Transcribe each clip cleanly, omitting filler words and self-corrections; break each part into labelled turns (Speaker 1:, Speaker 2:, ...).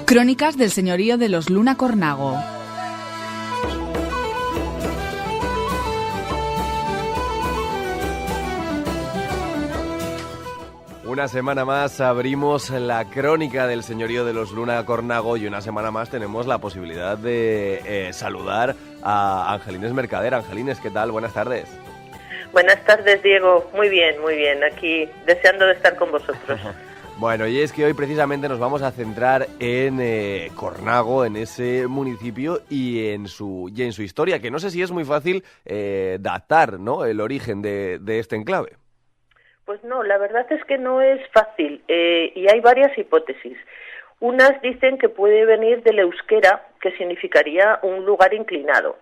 Speaker 1: Crónicas del señorío de los Luna Cornago.
Speaker 2: Una semana más abrimos la crónica del señorío de los Luna Cornago y una semana más tenemos la posibilidad de saludar a Angelines Mercader. Angelines, ¿qué tal? Buenas tardes.
Speaker 3: Buenas tardes, Diego. Muy bien, aquí deseando de estar con vosotros.
Speaker 2: Bueno, y es que hoy precisamente nos vamos a centrar en Cornago, en ese municipio y en su historia, que no sé si es muy fácil datar, ¿no?, el origen de este enclave.
Speaker 3: Pues no, la verdad es que no es fácil y hay varias hipótesis. Unas dicen que puede venir del euskera, que significaría un lugar inclinado.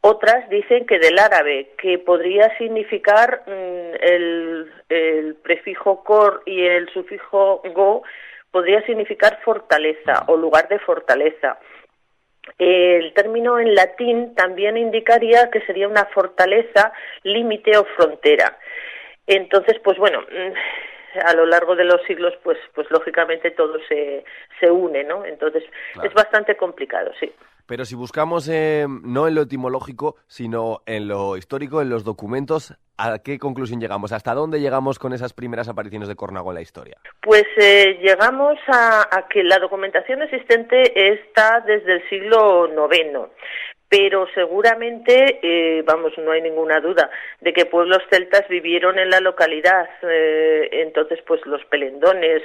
Speaker 3: Otras dicen que del árabe, que podría significar el prefijo cor y el sufijo go, podría significar fortaleza o lugar de fortaleza. El término en latín también indicaría que sería una fortaleza, límite o frontera. Entonces, pues bueno, a lo largo de los siglos, pues lógicamente todo se une, ¿no? Entonces, claro, es bastante complicado, sí.
Speaker 2: Pero si buscamos no en lo etimológico, sino en lo histórico, en los documentos, ¿a qué conclusión llegamos? ¿Hasta dónde llegamos con esas primeras apariciones de Cornago en la historia?
Speaker 3: Pues llegamos a que la documentación existente está desde el siglo IX. Pero seguramente, no hay ninguna duda de que pueblos celtas vivieron en la localidad. Entonces, pues los pelendones,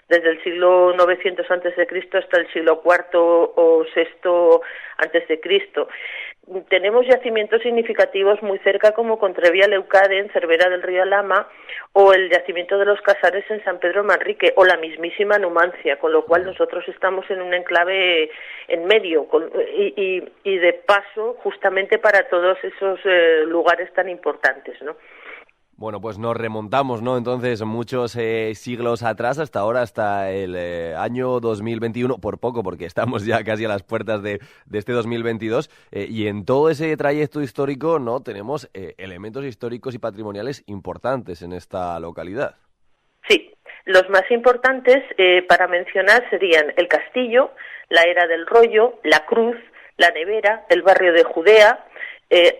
Speaker 3: desde el siglo 900 a.C. hasta el siglo IV o VI a.C. Tenemos yacimientos significativos muy cerca, como Contrevia Leucade, en Cervera del Río Alhama, o el yacimiento de los Casares en San Pedro Manrique, o la mismísima Numancia, con lo cual nosotros estamos en un enclave en medio, y de paso justamente para todos esos lugares tan importantes, ¿no?
Speaker 2: Bueno, pues nos remontamos, ¿no? Entonces, muchos siglos atrás, hasta ahora, hasta el año 2021, por poco, porque estamos ya casi a las puertas de este 2022, y en todo ese trayecto histórico, ¿no?, tenemos elementos históricos y patrimoniales importantes en esta localidad.
Speaker 3: Sí, los más importantes para mencionar serían el castillo, la Era del Rollo, la Cruz, la Nevera, el barrio de Judea,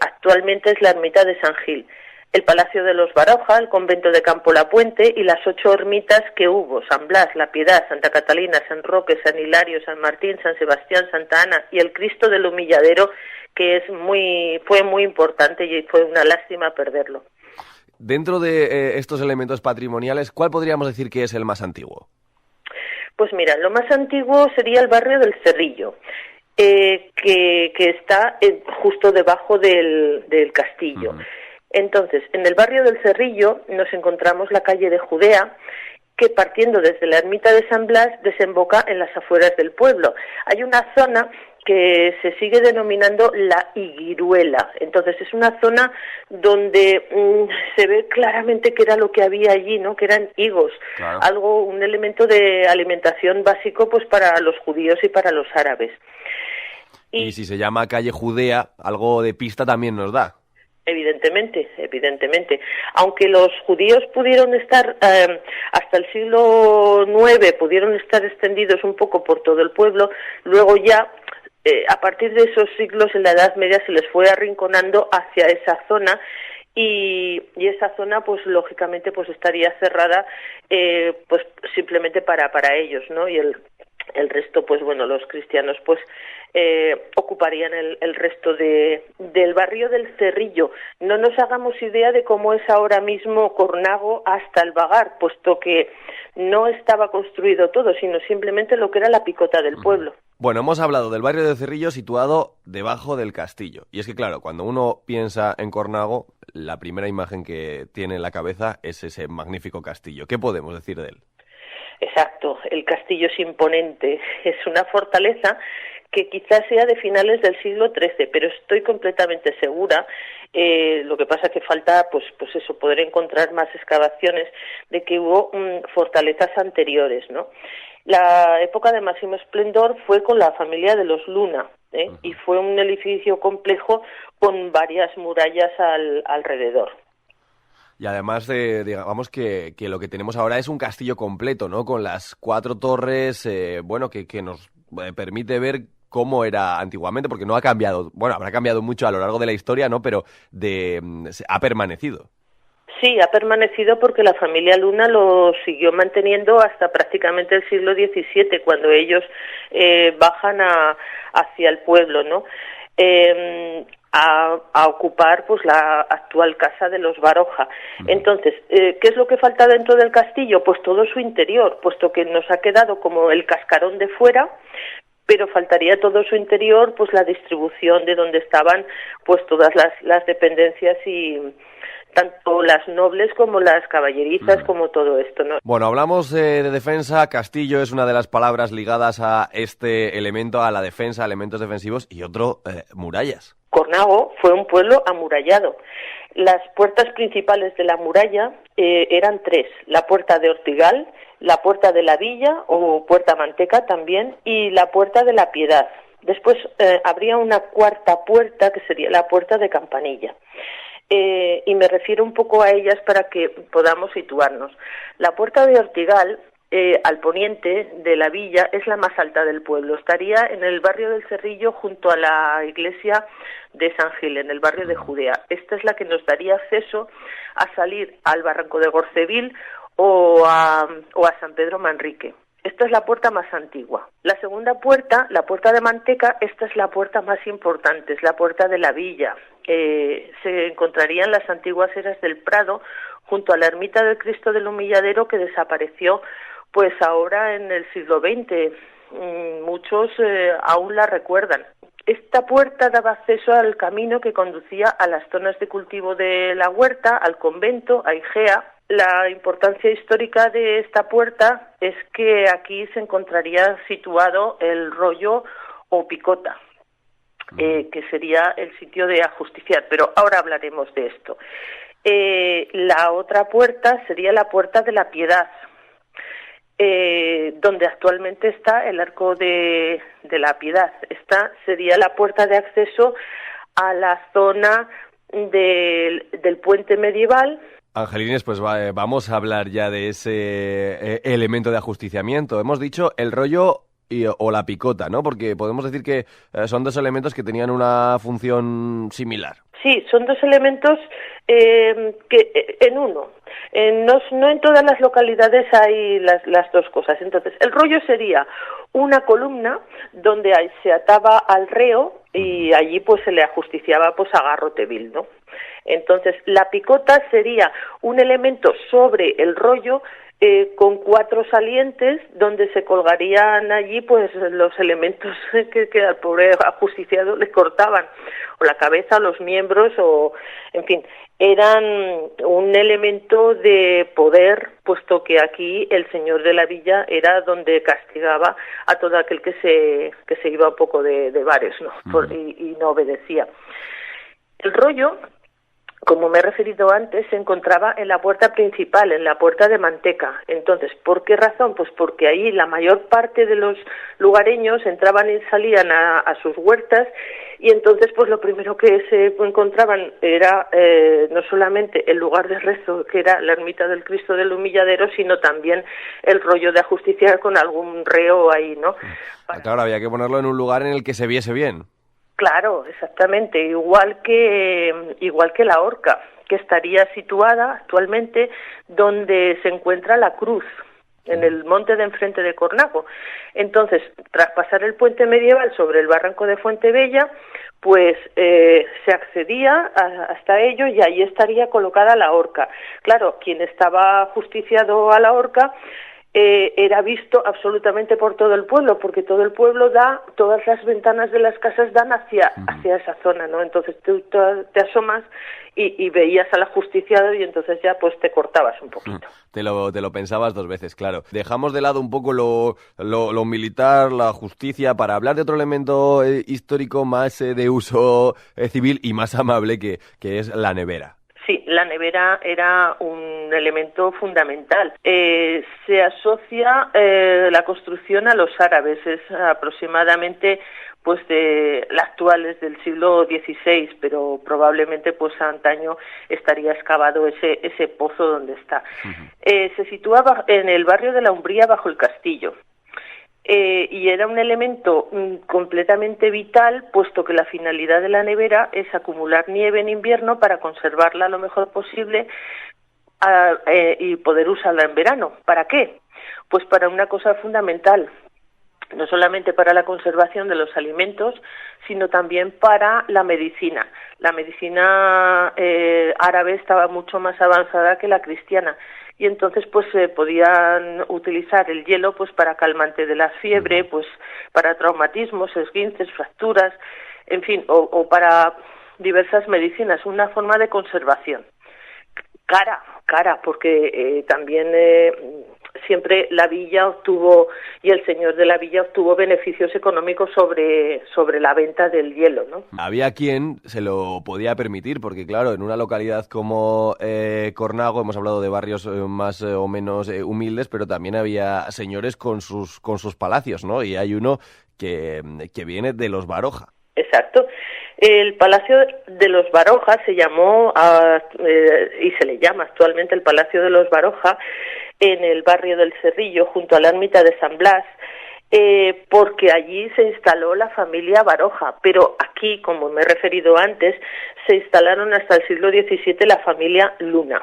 Speaker 3: actualmente es la ermita de San Gil, el Palacio de los Baroja, el convento de Campo La Puente y las 8 ermitas que hubo: San Blas, La Piedad, Santa Catalina, San Roque, San Hilario, San Martín, San Sebastián, Santa Ana y el Cristo del Humilladero, que fue muy importante y fue una lástima perderlo.
Speaker 2: Dentro de estos elementos patrimoniales, ¿cuál podríamos decir que es el más antiguo?
Speaker 3: Pues mira, lo más antiguo sería el barrio del Cerrillo, que está justo debajo del castillo. Uh-huh. Entonces, en el barrio del Cerrillo nos encontramos la calle de Judea, que partiendo desde la ermita de San Blas desemboca en las afueras del pueblo. Hay una zona que se sigue denominando la Higuiruela. Entonces es una zona donde se ve claramente que era lo que había allí, ¿no?, que eran higos, claro, un elemento de alimentación básico pues para los judíos y para los árabes.
Speaker 2: Y si se llama calle Judea, algo de pista también nos da.
Speaker 3: Evidentemente. Aunque los judíos pudieron estar, hasta el siglo IX, pudieron estar extendidos un poco por todo el pueblo, luego ya, a partir de esos siglos, en la Edad Media, se les fue arrinconando hacia esa zona, y esa zona, pues lógicamente, pues estaría cerrada, pues simplemente para ellos, ¿no? Y el resto, pues bueno, los cristianos, pues ocuparían el resto del barrio del Cerrillo. No nos hagamos idea de cómo es ahora mismo Cornago hasta el Vagar, puesto que no estaba construido todo, sino simplemente lo que era la picota del pueblo.
Speaker 2: Bueno, hemos hablado del barrio del Cerrillo situado debajo del castillo. Y es que, claro, cuando uno piensa en Cornago, la primera imagen que tiene en la cabeza es ese magnífico castillo. ¿Qué podemos decir de él?
Speaker 3: Exacto, el castillo es imponente, es una fortaleza que quizás sea de finales del siglo XIII, pero estoy completamente segura, lo que pasa que falta, pues eso, poder encontrar más excavaciones de que hubo fortalezas anteriores, ¿no? La época de máximo esplendor fue con la familia de los Luna, y fue un edificio complejo con varias murallas alrededor.
Speaker 2: Y además, digamos que lo que tenemos ahora es un castillo completo, ¿no? Con las 4 torres, que nos permite ver cómo era antiguamente, porque no ha cambiado, bueno, habrá cambiado mucho a lo largo de la historia, ¿no? Pero ha permanecido.
Speaker 3: Sí, ha permanecido porque la familia Luna lo siguió manteniendo hasta prácticamente el siglo XVII, cuando ellos bajan hacia el pueblo, ¿no? A ocupar pues la actual casa de los Baroja. Entonces, ¿qué es lo que falta dentro del castillo? Pues todo su interior, puesto que nos ha quedado como el cascarón de fuera, pero faltaría todo su interior, pues la distribución de donde estaban pues todas las dependencias y tanto las nobles como las caballerizas, como todo esto, ¿no?
Speaker 2: Bueno, hablamos de defensa. Castillo es una de las palabras ligadas a este elemento, a la defensa, elementos defensivos, y otro, murallas.
Speaker 3: Cornago fue un pueblo amurallado. Las puertas principales de la muralla eran 3, la puerta de Ortigal, la puerta de la Villa, o puerta Manteca también, y la puerta de la Piedad. Después habría una cuarta puerta, que sería la puerta de Campanilla. Y me refiero un poco a ellas para que podamos situarnos. La puerta de Ortigal, al poniente de la villa, es la más alta del pueblo. Estaría en el barrio del Cerrillo, junto a la iglesia de San Gil, en el barrio de Judea. Esta es la que nos daría acceso a salir al barranco de Gorcevil o a San Pedro Manrique. Esta es la puerta más antigua. La segunda puerta, la puerta de Manteca, esta es la puerta más importante, es la puerta de la villa. Se encontraría en las antiguas eras del Prado, junto a la ermita del Cristo del Humilladero, que desapareció pues ahora en el siglo XX. Muchos aún la recuerdan. Esta puerta daba acceso al camino que conducía a las zonas de cultivo de la huerta, al convento, a Igea. La importancia histórica de esta puerta es que aquí se encontraría situado el rollo o picota, que sería el sitio de ajusticiar, pero ahora hablaremos de esto. La otra puerta sería la puerta de la Piedad, donde actualmente está el arco de la Piedad. Esta sería la puerta de acceso a la zona del puente medieval.
Speaker 2: Angelines, pues vamos a hablar ya de ese elemento de ajusticiamiento. Hemos dicho el rollo o la picota, ¿no? Porque podemos decir que son 2 elementos que tenían una función similar.
Speaker 3: Sí, son 2 elementos que en uno. No en todas las localidades hay las 2 cosas. Entonces, el rollo sería una columna donde se ataba al reo y allí pues se le ajusticiaba pues a garrote vil, ¿no? Entonces, la picota sería un elemento sobre el rollo con 4 salientes donde se colgarían allí pues los elementos que al pobre ajusticiado le cortaban, o la cabeza, los miembros, o en fin, eran un elemento de poder, puesto que aquí el señor de la villa era donde castigaba a todo aquel que se iba un poco de bares, ¿no? Y no obedecía. El rollo, como me he referido antes, se encontraba en la puerta principal, en la puerta de Manteca. Entonces, ¿por qué razón? Pues porque ahí la mayor parte de los lugareños entraban y salían a sus huertas, y entonces pues lo primero que se encontraban era no solamente el lugar de rezo, que era la ermita del Cristo del Humilladero, sino también el rollo de ajusticiar con algún reo ahí, ¿no?
Speaker 2: Claro, había que ponerlo en un lugar en el que se viese bien.
Speaker 3: Claro, exactamente, igual que la horca, que estaría situada actualmente donde se encuentra la cruz, en el monte de enfrente de Cornago. Entonces, tras pasar el puente medieval sobre el barranco de Fuentebella, pues se accedía hasta ello y ahí estaría colocada la horca. Claro, quien estaba ajusticiado a la horca era visto absolutamente por todo el pueblo, porque todo el pueblo todas las ventanas de las casas dan hacia esa zona, ¿no? Entonces tú te asomas y veías al ajusticiado y entonces ya pues te cortabas un poquito.
Speaker 2: Te lo pensabas 2 veces, claro. Dejamos de lado un poco lo militar, la justicia, para hablar de otro elemento histórico más de uso civil y más amable, que es la nevera.
Speaker 3: Sí, la nevera era un elemento fundamental. Se asocia la construcción a los árabes, es aproximadamente pues de las actuales del siglo XVI, pero probablemente pues antaño estaría excavado ese pozo donde está. Se situaba en el barrio de la Umbría, bajo el castillo. Y era un elemento completamente vital, puesto que la finalidad de la nevera es acumular nieve en invierno para conservarla lo mejor posible y poder usarla en verano. ¿Para qué? Pues para una cosa fundamental, no solamente para la conservación de los alimentos, sino también para la medicina. La medicina árabe estaba mucho más avanzada que la cristiana, y entonces pues se podían utilizar el hielo pues para calmante de la fiebre, pues para traumatismos, esguinces, fracturas, en fin, o para diversas medicinas, una forma de conservación. Cara, porque también siempre la villa obtuvo, y el señor de la villa obtuvo beneficios económicos sobre la venta del hielo, ¿no?
Speaker 2: Había quien se lo podía permitir, porque claro, en una localidad como Cornago, hemos hablado de barrios más o menos humildes, pero también había señores con sus palacios, ¿no? Y hay uno que viene de los Baroja.
Speaker 3: Exacto. El Palacio de los Baroja se llamó y se le llama actualmente el Palacio de los Baroja, en el barrio del Cerrillo, junto a la ermita de San Blas, porque allí se instaló la familia Baroja, pero aquí, como me he referido antes, se instalaron hasta el siglo XVII la familia Luna.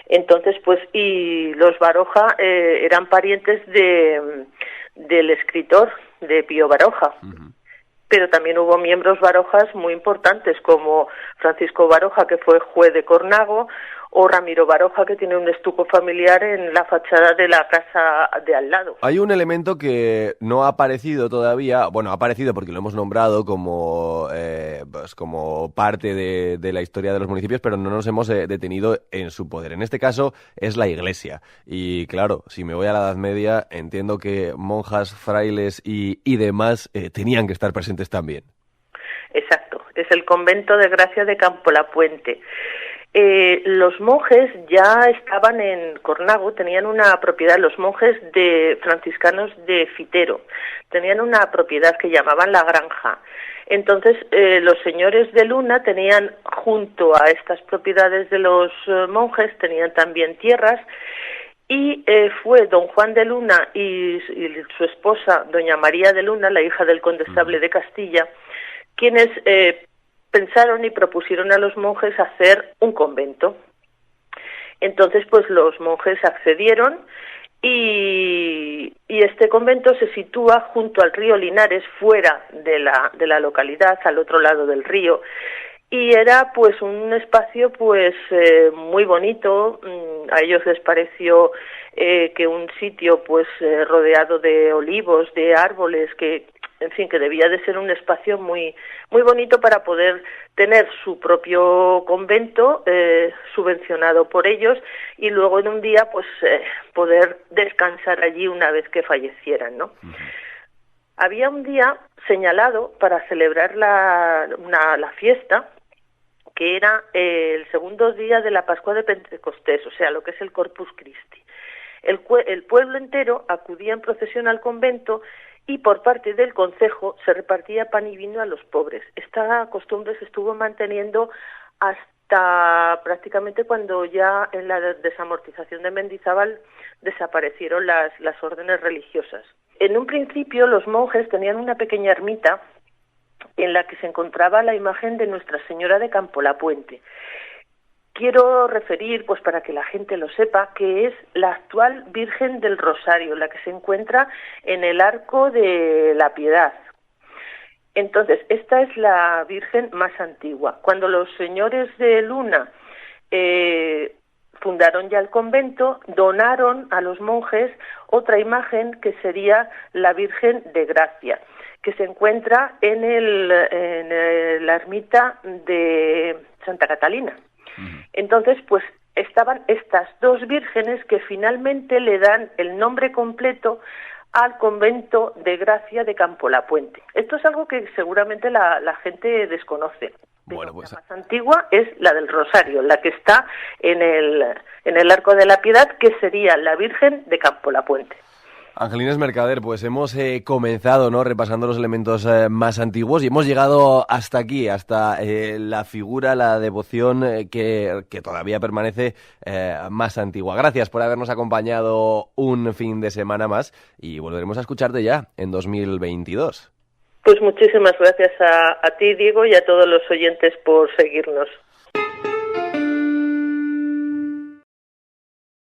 Speaker 3: Entonces, pues, y los Baroja eran parientes del escritor, de Pío Baroja. Uh-huh. Pero también hubo miembros barojas muy importantes, como Francisco Baroja, que fue juez de Cornago, o Ramiro Baroja, que tiene un estuco familiar en la fachada de la casa de al lado.
Speaker 2: Hay un elemento que no ha aparecido todavía, bueno, ha aparecido porque lo hemos nombrado como parte de la historia de los municipios, pero no nos hemos detenido en su poder. En este caso es la iglesia. Y claro, si me voy a la Edad Media, entiendo que monjas, frailes y demás tenían que estar presentes también.
Speaker 3: Exacto, es el convento de Gracia de Campolapuente. Los monjes ya estaban en Cornago, tenían una propiedad, los monjes de franciscanos de Fitero, tenían una propiedad que llamaban la Granja. Entonces, los señores de Luna tenían, junto a estas propiedades de los monjes, tenían también tierras, y fue don Juan de Luna y su esposa, doña María de Luna, la hija del condestable de Castilla, quienes pensaron y propusieron a los monjes hacer un convento. Entonces, pues los monjes accedieron y este convento se sitúa junto al río Linares, fuera de la localidad, al otro lado del río, y era pues un espacio pues muy bonito. A ellos les pareció que un sitio pues rodeado de olivos, de árboles, que en fin, que debía de ser un espacio muy muy bonito para poder tener su propio convento subvencionado por ellos, y luego en un día pues poder descansar allí una vez que fallecieran, ¿no? Uh-huh. Había un día señalado para celebrar la fiesta, que era el segundo día de la Pascua de Pentecostés, o sea, lo que es el Corpus Christi. El pueblo entero acudía en procesión al convento, y por parte del concejo se repartía pan y vino a los pobres. Esta costumbre se estuvo manteniendo hasta prácticamente cuando ya en la desamortización de Mendizábal desaparecieron las órdenes religiosas. En un principio los monjes tenían una pequeña ermita en la que se encontraba la imagen de Nuestra Señora de Campolapuente. Quiero referir, pues para que la gente lo sepa, que es la actual Virgen del Rosario, la que se encuentra en el Arco de la Piedad. Entonces, esta es la Virgen más antigua. Cuando los señores de Luna fundaron ya el convento, donaron a los monjes otra imagen que sería la Virgen de Gracia, que se encuentra en la ermita de Santa Catalina. Entonces, pues estaban estas dos vírgenes que finalmente le dan el nombre completo al convento de Gracia de Campolapuente. Esto es algo que seguramente la gente desconoce. Pero
Speaker 2: bueno, pues
Speaker 3: la más antigua es la del Rosario, la que está en el Arco de la Piedad, que sería la Virgen de Campo La Puente.
Speaker 2: Angelines Mercader, pues hemos comenzado, ¿no?, repasando los elementos más antiguos y hemos llegado hasta aquí, hasta la figura, la devoción que todavía permanece más antigua. Gracias por habernos acompañado un fin de semana más y volveremos a escucharte ya en 2022.
Speaker 3: Pues muchísimas gracias a ti, Diego, y a todos los oyentes por seguirnos.